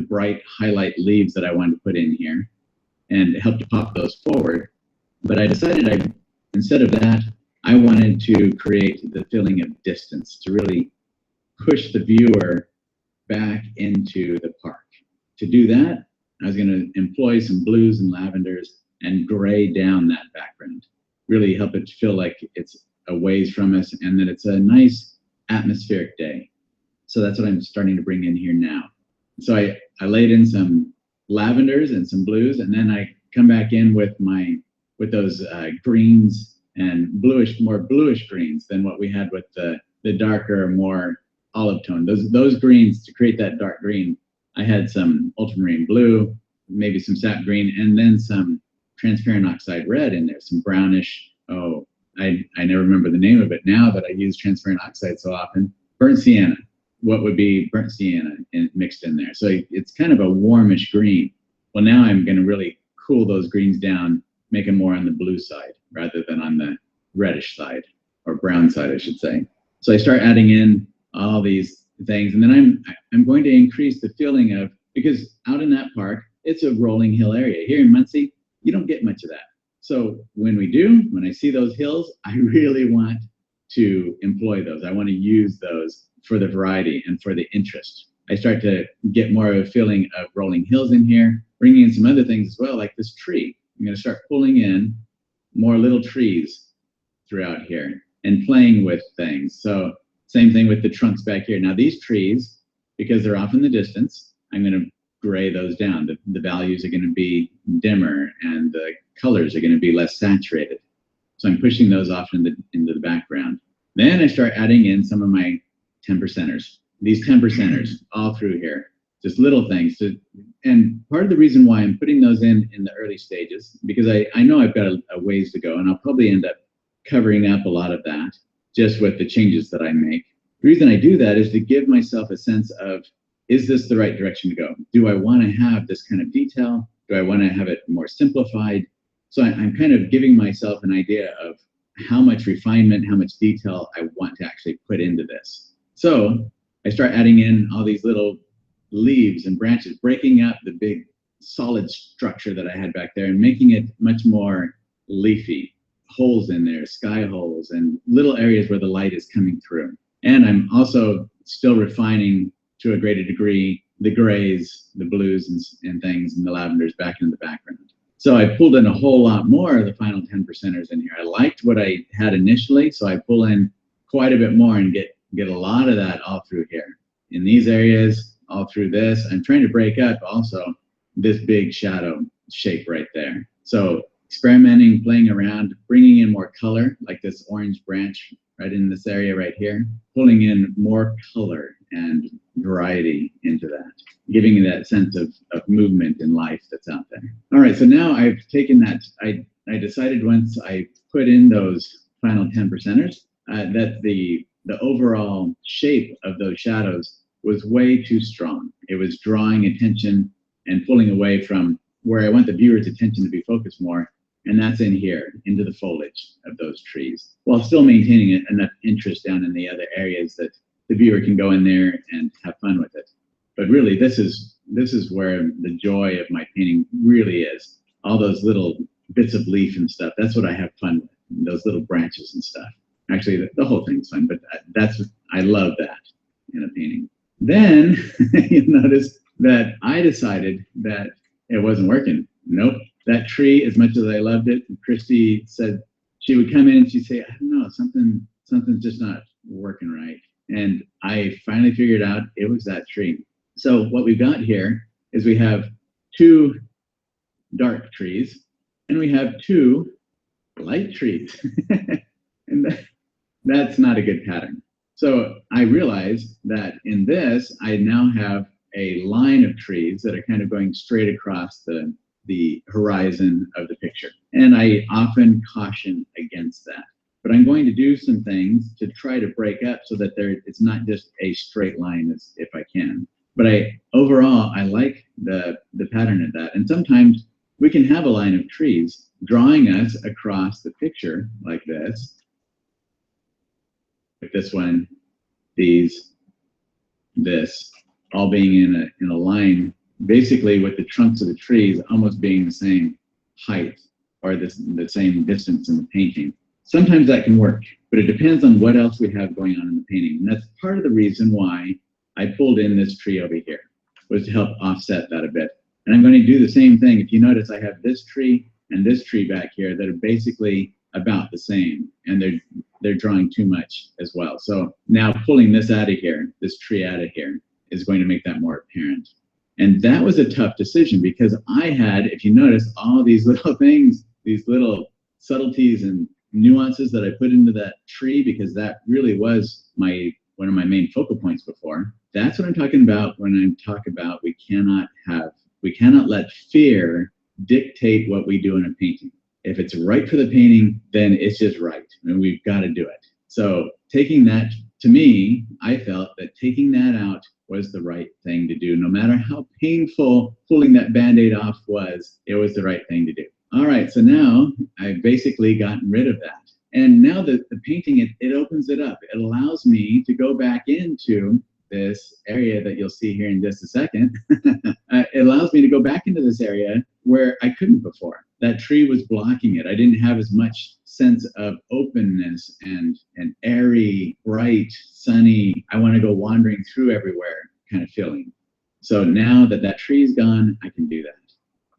bright highlight leaves that I wanted to put in here and help to pop those forward. But I decided instead of that, I wanted to create the feeling of distance, to really push the viewer back into the park. To do that, I was going to employ some blues and lavenders and gray down that background. Really help it feel like it's a ways from us and that it's a nice atmospheric day. So that's what I'm starting to bring in here now. So I laid in some lavenders and some blues, and then I come back in with those greens and more bluish greens than what we had with the darker, more olive tone. Those greens, to create that dark green, I had some ultramarine blue, maybe some sap green, and then some transparent oxide red in there, some brownish, I never remember the name of it now, but I use transparent oxide so often. Burnt sienna, what would be burnt sienna mixed in there. So it's kind of a warmish green. Well, now I'm going to really cool those greens down, make them more on the blue side rather than on the reddish side, or brown side, I should say. So I start adding in all these things, and then I'm going to increase the feeling of, because out in that park, it's a rolling hill area. Here in Muncie, you don't get much of that. So when I see those hills, I really want to employ those. I want to use those for the variety and for the interest. I start to get more of a feeling of rolling hills in here, bringing in some other things as well, like this tree. I'm going to start pulling in more little trees throughout here and playing with things. So same thing with the trunks back here. Now these trees, because they're off in the distance, I'm going to gray those down. The values are going to be dimmer and the colors are going to be less saturated. So I'm pushing those off into the background. Then I start adding in some of my 10%ers. These 10%ers all through here. Just little things. And part of the reason why I'm putting those in the early stages, because I know I've got a ways to go, and I'll probably end up covering up a lot of that just with the changes that I make. The reason I do that is to give myself a sense of, is this the right direction to go? Do I want to have this kind of detail? Do I want to have it more simplified? So I'm kind of giving myself an idea of how much refinement, how much detail I want to actually put into this. So I start adding in all these little leaves and branches, breaking up the big solid structure that I had back there and making it much more leafy. Holes in there, sky holes, and little areas where the light is coming through. And I'm also still refining to a greater degree the grays, the blues and things, and the lavenders back in the background. So I pulled in a whole lot more of the final 10%ers in here. I liked what I had initially, so I pull in quite a bit more and get a lot of that all through here. In these areas, all through this, I'm trying to break up also this big shadow shape right there. So experimenting, playing around, bringing in more color, like this orange branch right in this area right here, pulling in more color and variety into that, giving you that sense of movement in life that's out there. All right, so now I've taken that, I decided once I put in those final 10%ers that the overall shape of those shadows was way too strong. It was drawing attention and pulling away from where I want the viewer's attention to be focused more, and that's in here, into the foliage of those trees, while still maintaining enough interest down in the other areas that the viewer can go in there and have fun with it. But really, this is where the joy of my painting really is. All those little bits of leaf and stuff, that's what I have fun with, those little branches and stuff. Actually, the whole thing's fun, but I love that in a painting. Then you'll notice that I decided that it wasn't working. Nope. That tree, as much as I loved it, Christy said she would come in and she'd say, I don't know, something's just not working right. And I finally figured out it was that tree. So what we've got here is we have two dark trees and we have two light trees. And that's not a good pattern. So I realized that in this, I now have a line of trees that are kind of going straight across the horizon of the picture. And I often caution against that. But I'm going to do some things to try to break up so that it's not just a straight line if I can. But overall, I like the pattern of that. And sometimes we can have a line of trees drawing us across the picture like this. Like this one, these, this, all being in a line, basically with the trunks of the trees almost being the same height or the same distance in the painting. Sometimes that can work, but it depends on what else we have going on in the painting. And that's part of the reason why I pulled in this tree over here, was to help offset that a bit. And I'm going to do the same thing. If you notice, I have this tree and this tree back here that are basically about the same, and they're drawing too much as well. So now pulling this out of here, this tree out of here, is going to make that more apparent. And that was a tough decision because I had, if you notice, all these little things, these little subtleties and nuances that I put into that tree, because that really was one of my main focal points before. That's what I'm talking about when I talk about we cannot let fear dictate what we do in a painting. If it's right for the painting, then it's just right, and we've got to do it. So taking that, to me, I felt that taking that out was the right thing to do. No matter how painful pulling that Band-Aid off was, it was the right thing to do. All right, so now I've basically gotten rid of that. And now the painting, it opens it up. It allows me to go back into this area that you'll see here in just a second. It allows me to go back into this area where I couldn't before. That tree was blocking it. I didn't have as much sense of openness and airy, bright, sunny, I want to go wandering through everywhere kind of feeling. So now that tree is gone, I can do that.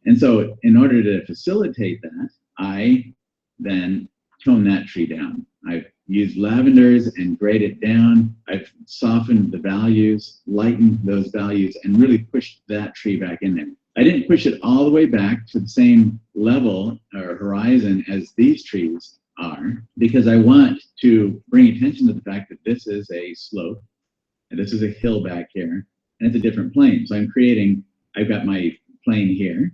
And so in order to facilitate that, I then tone that tree down. I've used lavenders and grayed it down. I've softened the values, lightened those values, and really pushed that tree back in there. I didn't push it all the way back to the same level or horizon as these trees are, because I want to bring attention to the fact that this is a slope and this is a hill back here, and it's a different plane. So I've got my plane here,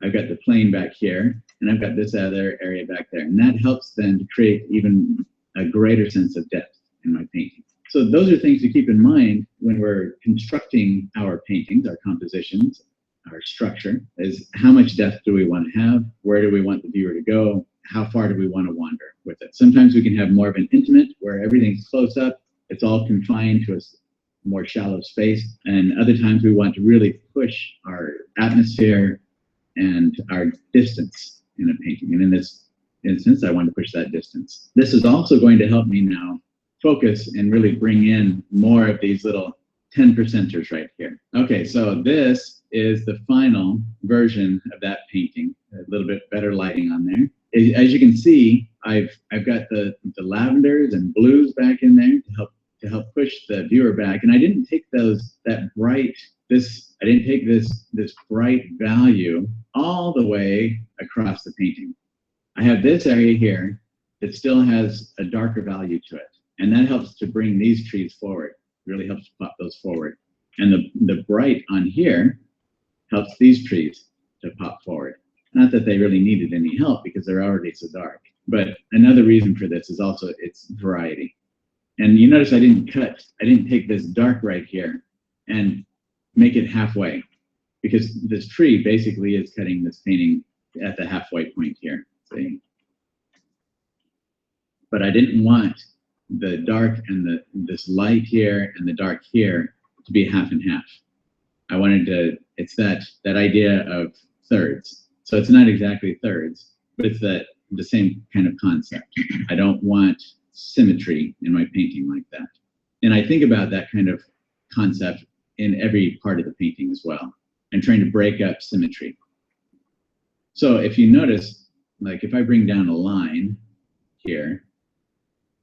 I've got the plane back here, and I've got this other area back there. And that helps then to create even a greater sense of depth in my painting. So those are things to keep in mind when we're constructing our paintings, our compositions, our structure, is how much depth do we want to have? Where do we want the viewer to go? How far do we want to wander with it? Sometimes we can have more of an intimate where everything's close up, it's all confined to a more shallow space. And other times we want to really push our atmosphere and our distance in a painting. And in this instance, I want to push that distance. This is also going to help me now focus and really bring in more of these little 10%ers right here. Okay, so this is the final version of that painting. A little bit better lighting on there. As you can see, I've got the lavenders and blues back in there to help push the viewer back. And I didn't take this bright value all the way across the painting. I have this area here that still has a darker value to it. And that helps to bring these trees forward, really helps to pop those forward. And the bright on here helps these trees to pop forward. Not that they really needed any help because they're already so dark. But another reason for this is also its variety. And you notice I didn't take this dark right here and make it halfway, because this tree basically is cutting this painting at the halfway point here. See? But I didn't want the dark and this light here and the dark here to be half and half. I wanted to, it's that idea of thirds. So it's not exactly thirds, but it's the same kind of concept. I don't want symmetry in my painting like that. And I think about that kind of concept in every part of the painting as well. I'm trying to break up symmetry. So if you notice, like if I bring down a line here,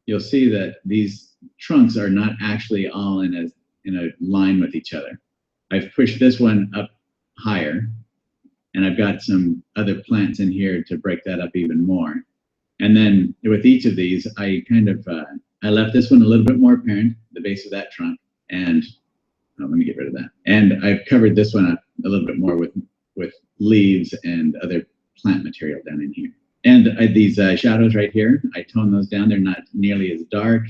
you'll see that these trunks are not actually all in a line with each other. I've pushed this one up higher, and I've got some other plants in here to break that up even more. And then with each of these, I left this one a little bit more apparent, the base of that trunk, and let me get rid of that. And I've covered this one up a little bit more with leaves and other plant material down in here. And these shadows right here, I tone those down. They're not nearly as dark.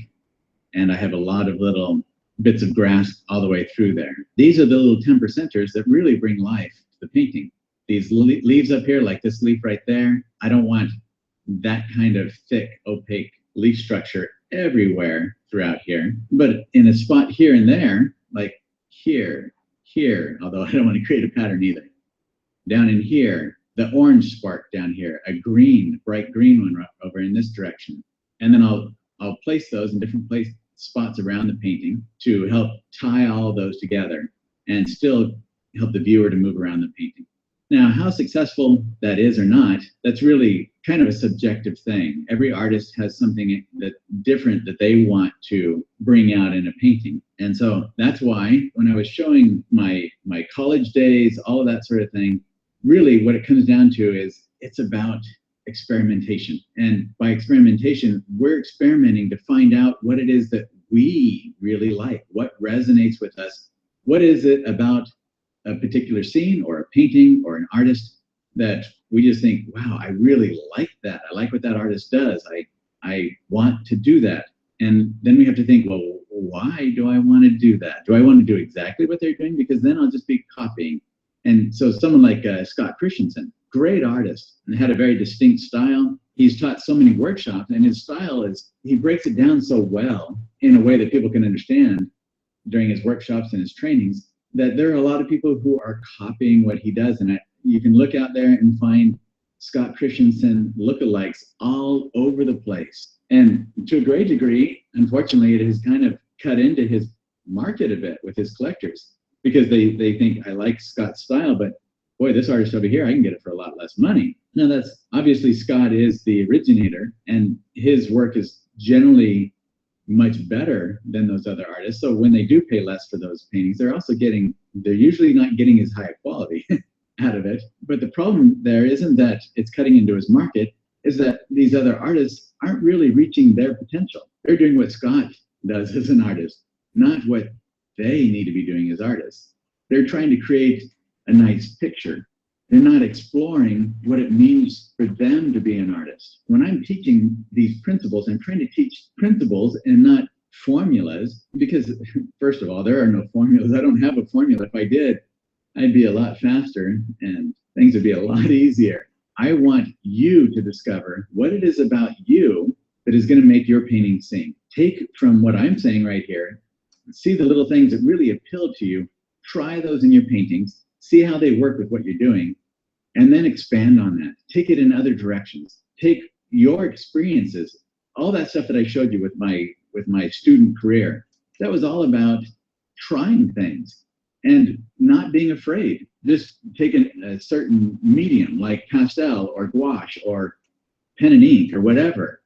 And I have a lot of little bits of grass all the way through there. These are the little 10%ers that really bring life to the painting. These leaves up here, like this leaf right there, I don't want that kind of thick, opaque leaf structure everywhere throughout here. But in a spot here and there, like here, although I don't want to create a pattern either. Down in here, the orange spark down here, a green, bright green one over in this direction. And then I'll place those in different spots around the painting to help tie all of those together and still help the viewer to move around the painting. Now, how successful that is or not, that's really kind of a subjective thing. Every artist has something different that they want to bring out in a painting. And so that's why when I was showing my college days, all of that sort of thing, really what it comes down to is it's about experimentation. And by experimentation, we're experimenting to find out what it is that we really like, what resonates with us. What is it about a particular scene or a painting or an artist that we just think, wow, I really like that. I like what that artist does. I want to do that. And then we have to think, well, why do I want to do that? Do I want to do exactly what they're doing? Because then I'll just be copying. And so someone like Scott Christensen, great artist, and had a very distinct style. He's taught so many workshops, and his style is, he breaks it down so well in a way that people can understand during his workshops and his trainings, that there are a lot of people who are copying what he does. And you can look out there and find Scott Christensen lookalikes all over the place. And to a great degree, unfortunately, it has kind of cut into his market a bit with his collectors, because they think, I like Scott's style, but boy, this artist over here, I can get it for a lot less money. Now that's obviously Scott is the originator and his work is generally much better than those other artists. So when they do pay less for those paintings, they're usually not getting as high a quality out of it. But the problem there isn't that it's cutting into his market, is that these other artists aren't really reaching their potential. They're doing what Scott does as an artist, not what they need to be doing as artists. They're trying to create a nice picture. They're not exploring what it means for them to be an artist. When I'm teaching these principles, I'm trying to teach principles and not formulas, because first of all, there are no formulas. I don't have a formula. If I did, I'd be a lot faster and things would be a lot easier. I want you to discover what it is about you that is going to make your painting sing. Take from what I'm saying right here, see the little things that really appeal to you, try those in your paintings, see how they work with what you're doing, and then expand on that. Take it in other directions. Take your experiences, all that stuff that I showed you with my student career. That was all about trying things and not being afraid. Just taking a certain medium like pastel or gouache or pen and ink or whatever,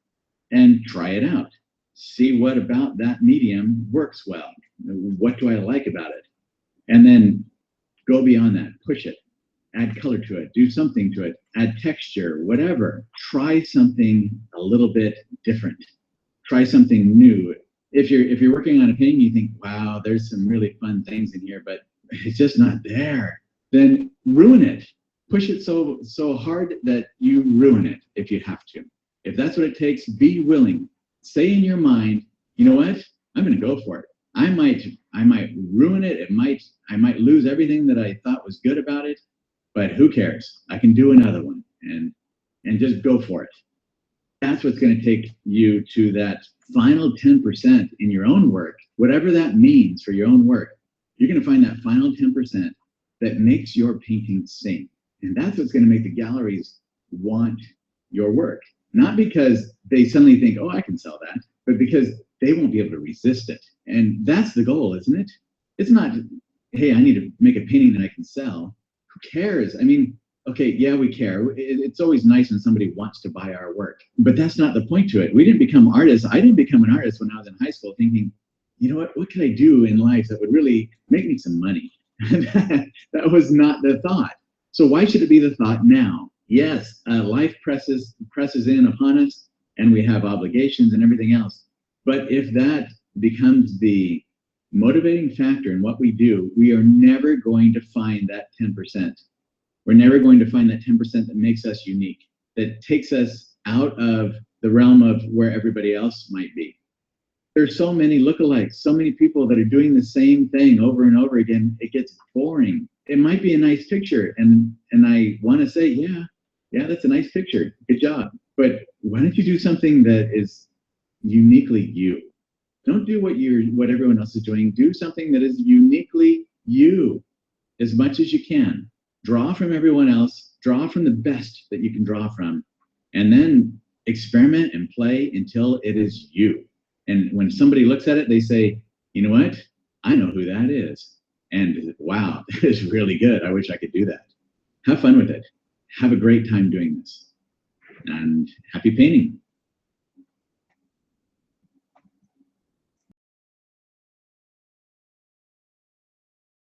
and try it out. See what about that medium works well. What do I like about it? And then go beyond that, push it, add color to it, do something to it, add texture, whatever. Try something a little bit different. Try something new. If you're working on a painting, you think, wow, there's some really fun things in here, but it's just not there. Then ruin it. Push it so hard that you ruin it if you have to. If that's what it takes, be willing. Say in your mind, you know what? I'm going to go for it. I might ruin it. I might lose everything that I thought was good about it, but who cares? I can do another one and just go for it. That's what's going to take you to that final 10% in your own work, whatever that means for your own work. You're going to find that final 10% that makes your painting sing. And that's what's going to make the galleries want your work. Not because they suddenly think, oh, I can sell that, but because they won't be able to resist it. And that's the goal, isn't it? It's not, hey, I need to make a painting that I can sell. Who cares? I mean, okay, yeah, we care. It's always nice when somebody wants to buy our work, but that's not the point to it. We didn't become artists. I didn't become an artist when I was in high school thinking, you know what can I do in life that would really make me some money? That was not the thought. So why should it be the thought now? Yes, life presses in upon us and we have obligations and everything else. But if that becomes the motivating factor in what we do, we are never going to find that 10%. We're never going to find that 10% that makes us unique, that takes us out of the realm of where everybody else might be. There's so many lookalikes, so many people that are doing the same thing over and over again. It gets boring. It might be a nice picture, and I want to say, yeah, that's a nice picture. Good job. But why don't you do something that is uniquely you? Don't do what everyone else is doing. Do something that is uniquely you as much as you can. Draw from everyone else. Draw from the best that you can draw from, and then experiment and play until it is you. And when somebody looks at it, they say, you know what? I know who that is. And wow, that is really good. I wish I could do that. Have fun with it. Have a great time doing this. And happy painting.